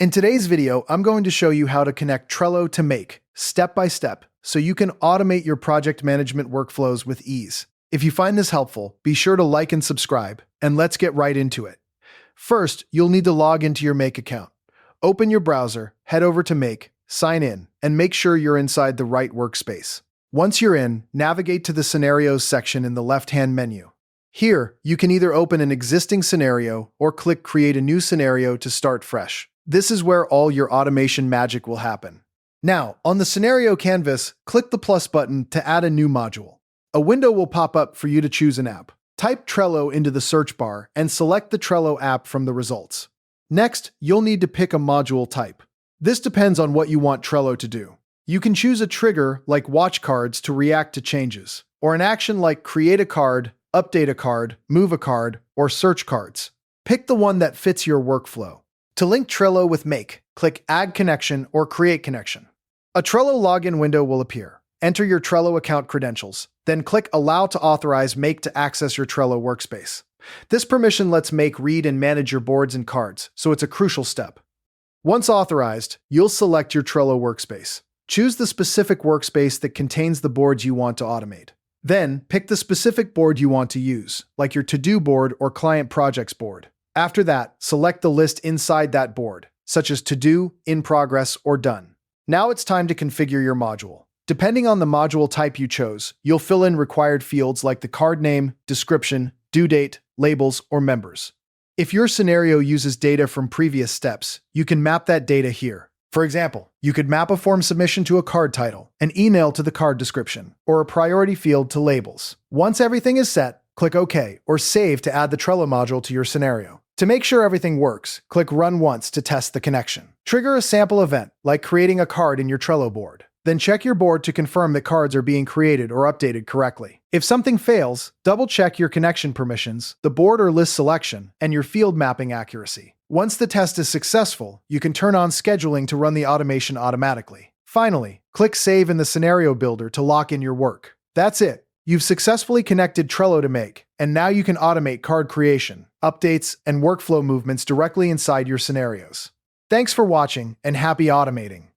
In today's video, I'm going to show you how to connect Trello to Make, step by step, so you can automate your project management workflows with ease. If you find this helpful, be sure to like and subscribe, and let's get right into it. First, you'll need to log into your Make account. Open your browser, head over to Make, sign in, and make sure you're inside the right workspace. Once you're in, navigate to the Scenarios section in the left-hand menu. Here, you can either open an existing scenario or click Create a new scenario to start fresh. This is where all your automation magic will happen. Now, on the scenario canvas, click the plus button to add a new module. A window will pop up for you to choose an app. Type Trello into the search bar and select the Trello app from the results. Next, you'll need to pick a module type. This depends on what you want Trello to do. You can choose a trigger like watch cards to react to changes, or an action like create a card, update a card, move a card, or search cards. Pick the one that fits your workflow. To link Trello with Make, click Add Connection or Create Connection. A Trello login window will appear. Enter your Trello account credentials, then click Allow to authorize Make to access your Trello workspace. This permission lets Make read and manage your boards and cards, so it's a crucial step. Once authorized, you'll select your Trello workspace. Choose the specific workspace that contains the boards you want to automate. Then, pick the specific board you want to use, like your to-do board or client projects board. After that, select the list inside that board, such as To Do, In Progress, or Done. Now it's time to configure your module. Depending on the module type you chose, you'll fill in required fields like the card name, description, due date, labels, or members. If your scenario uses data from previous steps, you can map that data here. For example, you could map a form submission to a card title, an email to the card description, or a priority field to labels. Once everything is set, click OK or Save to add the Trello module to your scenario. To make sure everything works, click Run once to test the connection. Trigger a sample event, like creating a card in your Trello board. Then check your board to confirm that cards are being created or updated correctly. If something fails, double-check your connection permissions, the board or list selection, and your field mapping accuracy. Once the test is successful, you can turn on scheduling to run the automation automatically. Finally, click Save in the Scenario Builder to lock in your work. That's it. You've successfully connected Trello to Make, and now you can automate card creation, updates, and workflow movements directly inside your scenarios. Thanks for watching, and happy automating!